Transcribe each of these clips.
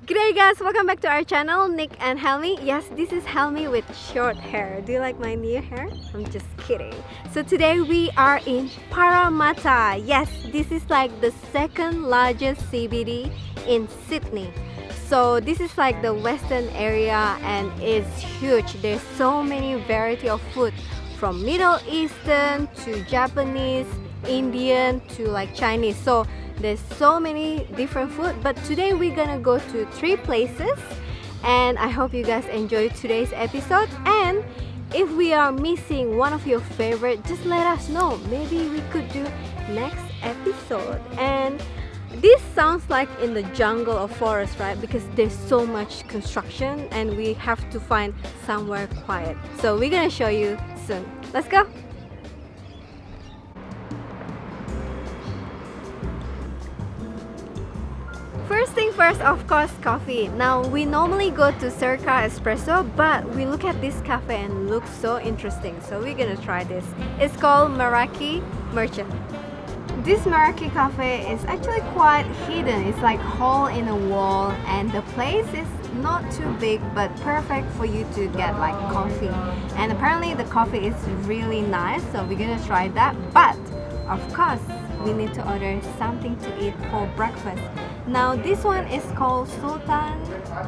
G'day guys, welcome back to our channel, Nick and Helmi. Yes, this is Helmi with short hair. Do you like my new hair? I'm just kidding. So today we are in Parramatta. Yes, this is like the second largest CBD in Sydney. So this is like the western area and it's huge. There's so many variety of food from Middle Eastern to Japanese, Indian to like Chinese. So there's so many different food, but today we're gonna go to 3 places and I hope you guys enjoy today's episode. And if we are missing one of your favorite, just let us know. Maybe we could do next episode. And this sounds like in the jungle or forest, right? Because there's so much construction and we have to find somewhere quiet. So we're gonna show you soon. Let's go! First thing first, of course, coffee. Now we normally go to Circa Espresso, but we look at this cafe and looks so interesting, so we're gonna try this. It's called Meraki Merchant. This Meraki cafe is actually quite hidden. It's like hole in a wall and the place is not too big but perfect for you to get like coffee. And apparently the coffee is really nice, so we're gonna try that. But of course, we need to order something to eat for breakfast. Now this one is called Sultan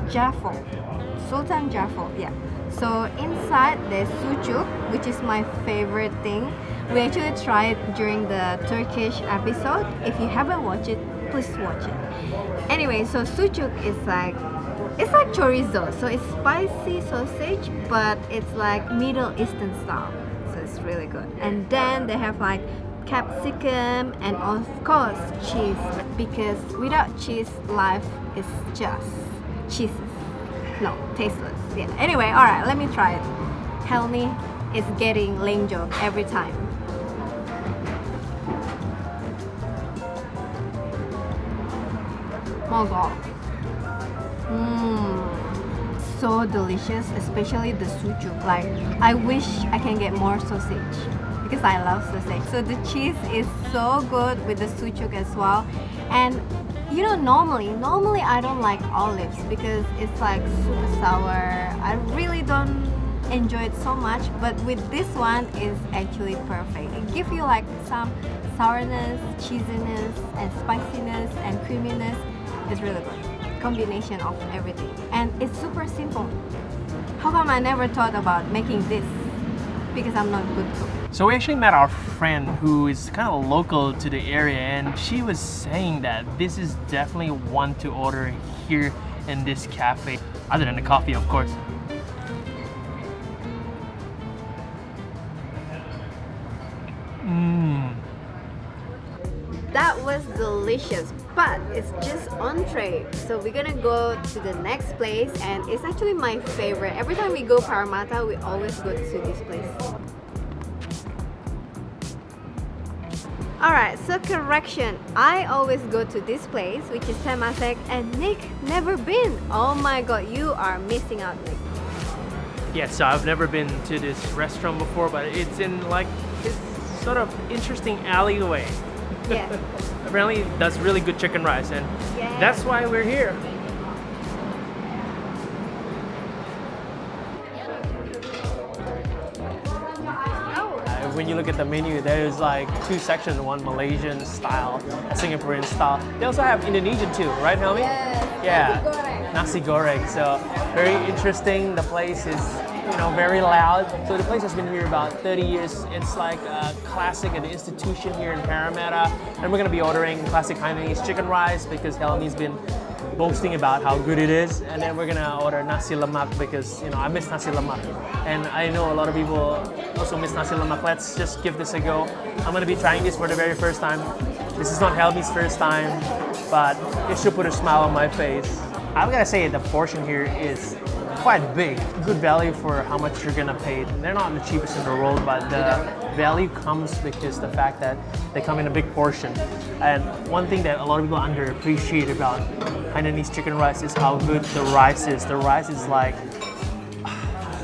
Jaffles. Sultan Jaffles, yeah. So inside there's sucuk, which is my favorite thing. We actually tried during the Turkish episode. If you haven't watched it, please watch it. Anyway, so sucuk is like, it's like chorizo. So it's spicy sausage, but it's like Middle Eastern style. So it's really good. And then they have like capsicum and of course cheese, because without cheese life is just cheeses, no, tasteless. Yeah, anyway, all right, let me try it. Helmi is getting lame joke every time. Oh god, so delicious, especially the sucuk. Like, I wish I can get more sausage because I love sausage. So the cheese is so good with the sucuk as well. And you know, normally I don't like olives because it's like super sour. I really don't enjoy it so much, but with this one is actually perfect. It gives you like some sourness, cheesiness and spiciness and creaminess. It's really good combination of everything, and it's super simple. How come I never thought about making this? Because I'm not good cook. So we actually met our friend who is kind of local to the area, and she was saying that this is definitely one to order here in this cafe, other than the coffee, of course. That was delicious, but it's just entree. So we're gonna go to the next place, and it's actually my favorite. Every time we go Parramatta, we always go to this place. Alright, so correction, I always go to this place, which is Temasek, and Nick never been. Oh my god, you are missing out, Nick. Yeah, so I've never been to this restaurant before, but it's in like this sort of interesting alleyway. Yeah. Apparently it does really good chicken rice, and Yeah. that's why we're here. When you look at the menu, there's like 2 sections, one Malaysian style, Singaporean style. They also have Indonesian too, right, Helmi? Yes, Yeah, nasi goreng. So very interesting. The place is, you know, very loud. So the place has been here about 30 years. It's like a classic at the institution here in Parramatta. And we're gonna be ordering classic Hainanese chicken rice because Helmi's been boasting about how good it is. And then we're gonna order Nasi Lemak because, you know, I miss Nasi Lemak. And I know a lot of people also miss Nasi Lemak. Let's just give this a go. I'm gonna be trying this for the very first time. This is not Helmi's first time, but it should put a smile on my face. I'm gonna say the portion here is quite big. Good value for how much you're gonna pay. They're not the cheapest in the world, but the value comes because the fact that they come in a big portion. And one thing that a lot of people underappreciate about Hainanese chicken rice is how good the rice is. The rice is like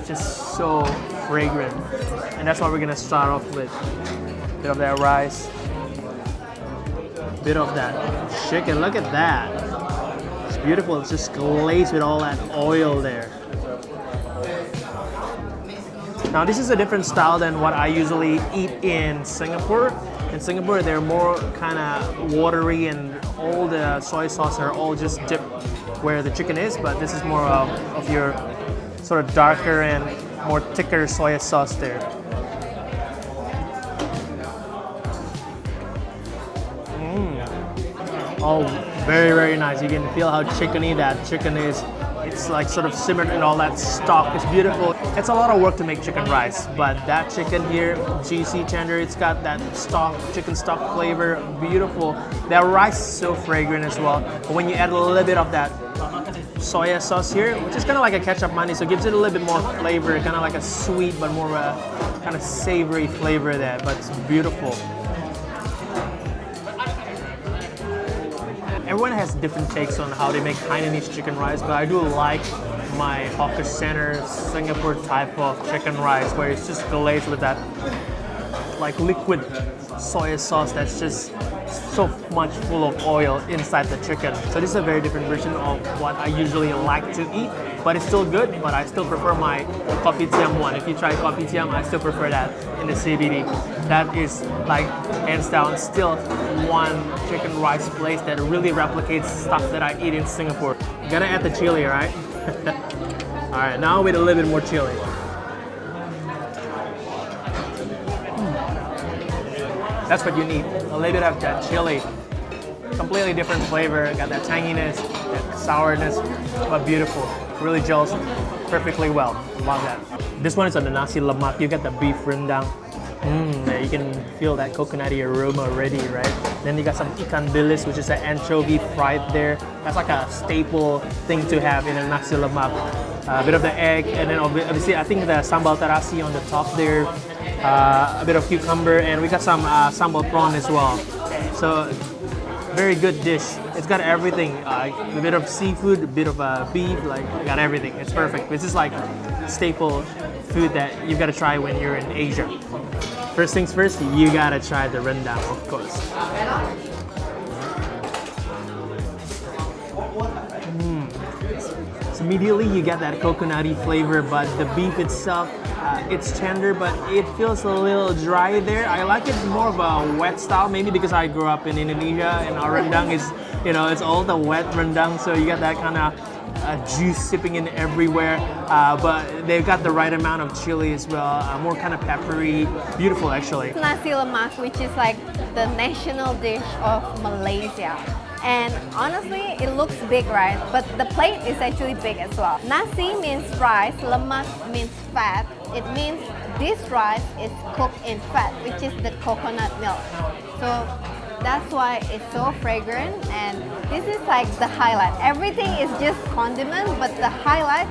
just so fragrant. And that's why we're gonna start off with a bit of that rice, bit of that chicken. Look at that. It's beautiful. It's just glazed with all that oil there. Now this is a different style than what I usually eat in Singapore. In Singapore, they're more kind of watery and all the soy sauce are all just dipped where the chicken is, but this is more of your sort of darker and more thicker soy sauce there. Oh, very, very nice. You can feel how chickeny that chicken is. It's like sort of simmered in all that stock. It's beautiful. It's a lot of work to make chicken rice, but that chicken here, juicy, tender, it's got that stock, chicken stock flavor, beautiful. That rice is so fragrant as well. But when you add a little bit of that soy sauce here, which is kind of like a ketchup money, so it gives it a little bit more flavor, kind of like a sweet but more of a kind of savory flavor there, but it's beautiful. Everyone has different takes on how they make Hainanese chicken rice, but I do like my hawker center Singapore type of chicken rice where it's just glazed with that like liquid soy sauce that's just so much full of oil inside the chicken. So this is a very different version of what I usually like to eat, but it's still good, but I still prefer my kopitiam one. If you try kopitiam, I still prefer that in the CBD. That is like hands down still one chicken rice place that really replicates stuff that I eat in Singapore. You gotta add the chili, right? Alright, now with a little bit more chili. That's what you need. A little bit of that chili. Completely different flavor. Got that tanginess, that sourness, but beautiful. Really gels perfectly well. Love that. This one is on the Nasi Lemak. You get the beef rendang. You can feel that coconutty aroma already, right? Then you got some ikan bilis, which is an anchovy fried there. That's like a staple thing to have in a Nasi Lemak. A bit of the egg, and then obviously I think the sambal terasi on the top there. A bit of cucumber, and we got some sambal prawn as well. So very good dish. It's got everything. A bit of seafood, a bit of beef, like got everything. It's perfect. This is like staple food that you've got to try when you're in Asia. First things first, you gotta try the rendang, of course. So immediately you get that coconutty flavor, but the beef itself, it's tender, but it feels a little dry there. I like it more of a wet style, maybe because I grew up in Indonesia and our rendang is, you know, it's all the wet rendang, so you get that kind of juice sipping in everywhere, but they've got the right amount of chili as well, more kind of peppery, beautiful actually. Nasi Lemak, which is like the national dish of Malaysia. And honestly, it looks big, right? But the plate is actually big as well. Nasi means rice, lemak means fat. It means this rice is cooked in fat, which is the coconut milk. So that's why it's so fragrant, and this is like the highlight. Everything is just condiment, but the highlight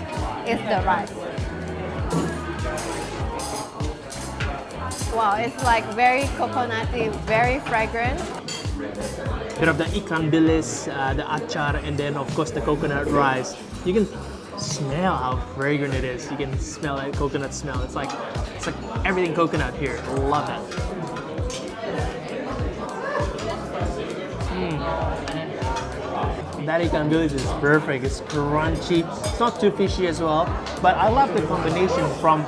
is the rice. Wow, it's like very coconutty, very fragrant. Bit of the ikan bilis, the achar, and then of course the coconut rice. You can smell how fragrant it is. You can smell that coconut smell. It's like everything coconut here. Love that. That ikan bilis is perfect. It's crunchy. It's not too fishy as well, but I love the combination from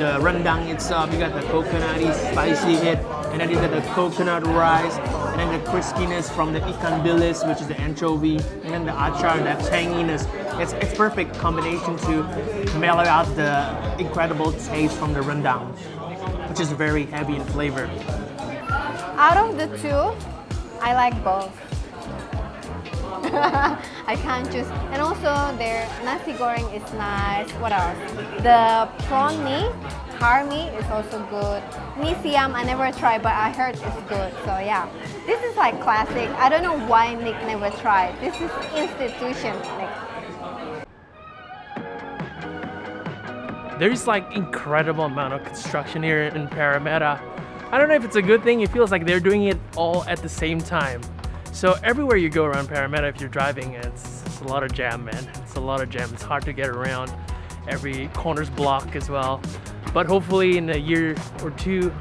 the rendang itself. You got the coconutty, spicy hit, and then you got the coconut rice, and then the crispiness from the ikan bilis, which is the anchovy, and then the achar, that tanginess. It's perfect combination to mellow out the incredible taste from the rendang, which is very heavy in flavor. Out of the two, I like both. I can't choose. And also their nasi goreng is nice. What else? The prawn mee, Helmi is also good. Mee siam I never tried, but I heard it's good. So yeah, this is like classic. I don't know why Nick never tried. This is institution, Nick. There's like incredible amount of construction here in Parramatta. I don't know if it's a good thing. It feels like they're doing it all at the same time. So everywhere you go around Parramatta, if you're driving, it's a lot of jam, man. It's a lot of jam. It's hard to get around. Every corner's blocked as well. But hopefully in a year or two,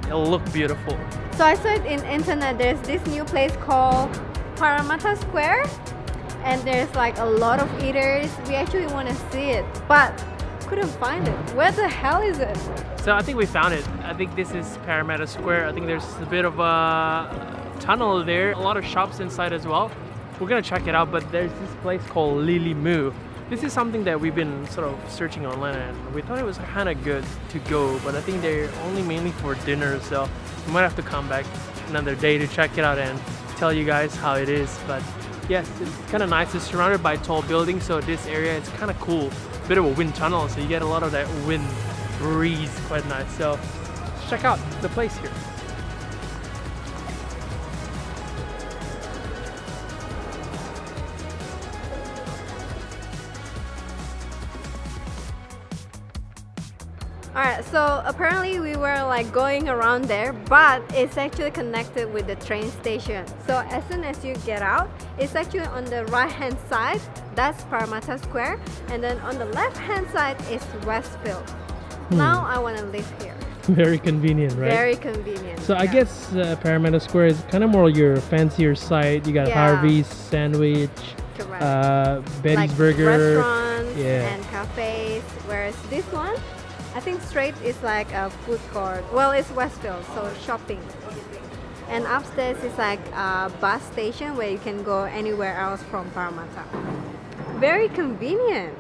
it'll look beautiful. So I saw it in internet. There's this new place called Paramedic Square, and there's like a lot of eaters. We actually want to see it, but couldn't find it. Where the hell is it? So I think we found it. I think this is Paramedic Square. I think there's a bit of a tunnel there. A lot of shops inside as well. We're gonna check it out, but there's this place called Lily Moo. This is something that we've been sort of searching online, and we thought it was kind of good to go, but I think they're only mainly for dinner, so we might have to come back another day to check it out and tell you guys how it is. But yes, it's kind of nice. It's surrounded by tall buildings, so this area is kind of cool. Bit of a wind tunnel, so you get a lot of that wind breeze. Quite nice. So let's check out the place here. Alright, so apparently we were like going around there, but it's actually connected with the train station. So as soon as you get out, it's actually on the right hand side, that's Paramedic Square, and then on the left hand side is Westfield. Now I want to live here. Very convenient, right? Very convenient. So I guess Paramedic Square is kind of more your fancier side. You got Harvey's Sandwich, Betty's like Burger, restaurants and cafes, whereas this one, I think straight is like a food court. Well, it's Westfield, so shopping. And upstairs is like a bus station where you can go anywhere else from Parramatta. Very convenient.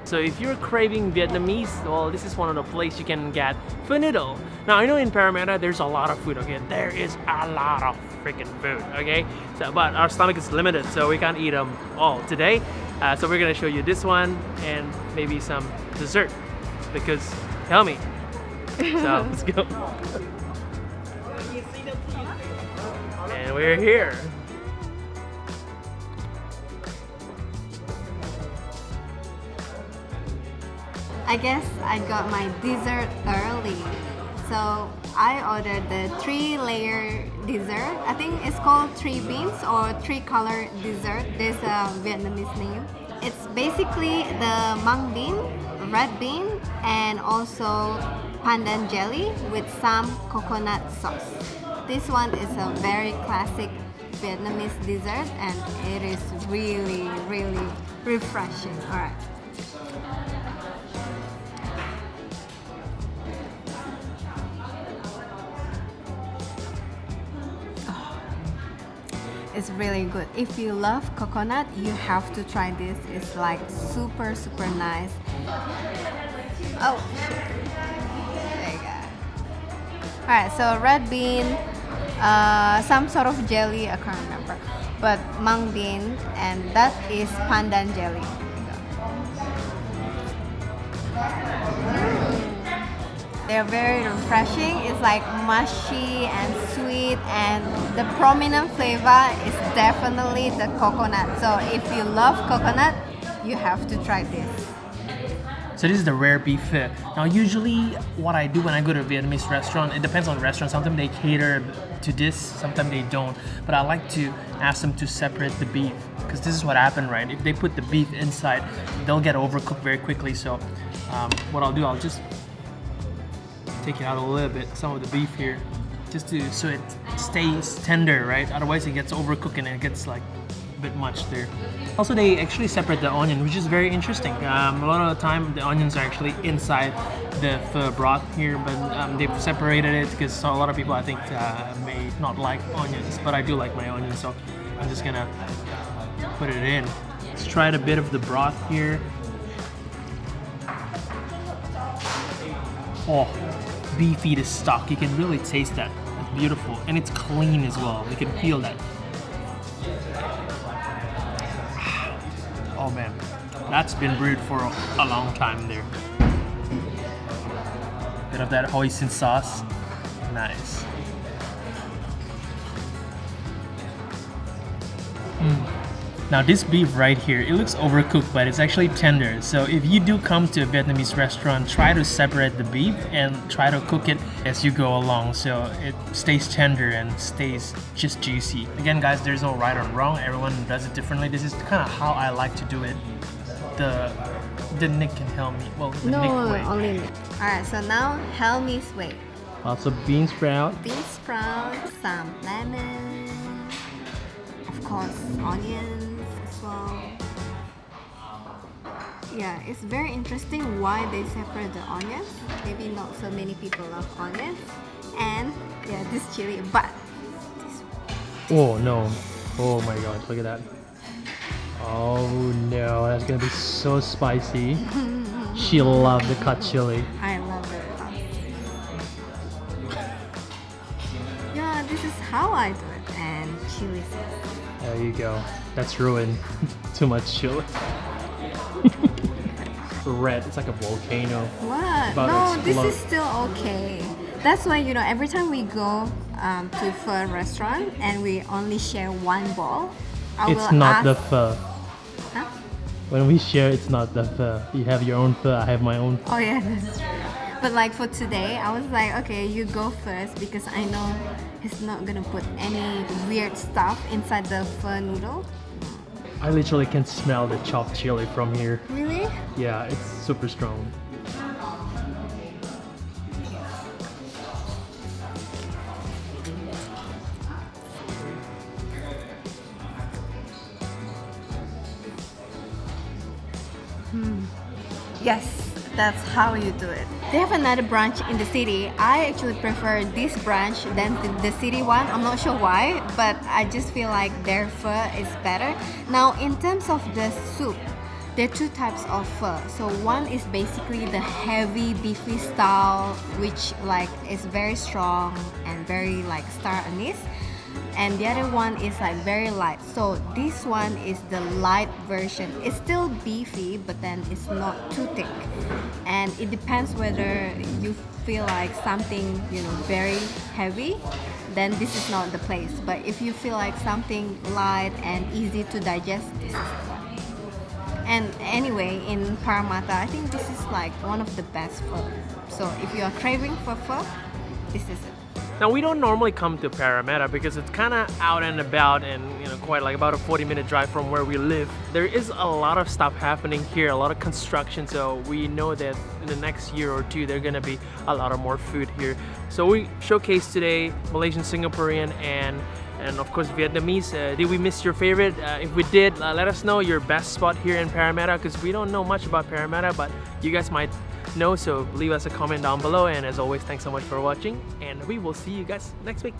So if you're craving Vietnamese, well, this is one of the places you can get pho noodle. Now I know in Parramatta there's a lot of food. Okay, there is a lot of freaking food. Okay, so but our stomach is limited, so we can't eat them all today. So we're gonna show you this one and maybe some dessert because Helmi. So let's go. And we're here. I guess I got my dessert early. So I ordered the 3-layer dessert. I think it's called 3 beans or 3-color dessert. There's a Vietnamese name. It's basically the mung bean, red bean, and also pandan jelly with some coconut sauce. This one is a very classic Vietnamese dessert, and it is really, really refreshing. All right. It's really good. If you love coconut, you have to try this. It's like super, super nice. Oh, shit. There you go. Alright, so red bean, some sort of jelly, I can't remember. But mung bean, and that is pandan jelly. They're very refreshing. It's like mushy and sweet, and the prominent flavor is definitely the coconut. So if you love coconut, you have to try this. So this is the rare beef pho. Now usually what I do when I go to a Vietnamese restaurant, it depends on the restaurant. Sometimes they cater to this, sometimes they don't. But I like to ask them to separate the beef, because this is what happened, right? If they put the beef inside, they'll get overcooked very quickly. So what I'll do, I'll just take it out a little bit, some of the beef here, just to so it stays tender, right? Otherwise it gets overcooked and it gets like a bit much there. Also, they actually separate the onion, which is very interesting. A lot of the time the onions are actually inside the pho broth here, but they've separated it because a lot of people I think may not like onions, but I do like my onions, so I'm just gonna put it in. Let's try a bit of the broth here. Oh, beefy to stock. You can really taste that. It's beautiful, and it's clean as well. You can feel that. Oh man, that's been brewed for a long time there. Bit of that hoisin sauce. Nice. Now this beef right here, it looks overcooked, but it's actually tender. So if you do come to a Vietnamese restaurant, try to separate the beef and try to cook it as you go along, so it stays tender and stays just juicy. Again guys, there's no right or wrong, everyone does it differently. This is kind of how I like to do it. The Nick can help me. Well, the Nick way. Only Nick. Alright, so now Helmi's way. Also bean sprout. Bean sprout, some lemon, of course onions as well. Yeah, it's very interesting why they separate the onions. Maybe not so many people love onions. And yeah, this chili, but Oh no. Oh my god, look at that. Oh no, that's gonna be so spicy. She loved the cut chili. I love it. Yeah, this is how I do it. And chili sauce. There you go. That's ruined. Too much chili. Red, it's like a volcano. What? About No, to this explode. is still okay. That's why, every time we go to pho restaurant and we only share one bowl, I It's will not ask, the pho. Huh? When we share, it's not the pho. You have your own pho, I have my own. Oh yeah, that's true. But like for today, I was like, okay, you go first because I know he's not gonna put any weird stuff inside the pho noodle. I literally can smell the chopped chili from here. Really? Yeah, it's super strong. Yes, that's how you do it. They have another branch in the city. I actually prefer this branch than the city one. I'm not sure why, but I just feel like their pho is better. Now, in terms of the soup, there are two types of pho. So one is basically the heavy beefy style, which like is very strong and very like star anise. And the other one is like very light. So this one is the light version. It's still beefy, but then it's not too thick. And it depends whether you feel like something, very heavy, then this is not the place. But if you feel like something light and easy to digest, this is the one. And anyway, in Parramatta, I think this is like one of the best pho. So if you are craving for pho, this is it. Now we don't normally come to Parramatta because it's kind of out and about and quite like about a 40-minute drive from where we live. There is a lot of stuff happening here, a lot of construction, so we know that in the next year or two there's gonna be a lot of more food here. So we showcased today Malaysian, Singaporean and of course Vietnamese. Did we miss your favorite? If we did, let us know your best spot here in Parramatta because we don't know much about Parramatta, but you guys might know, so leave us a comment down below. And as always, thanks so much for watching and we will see you guys next week.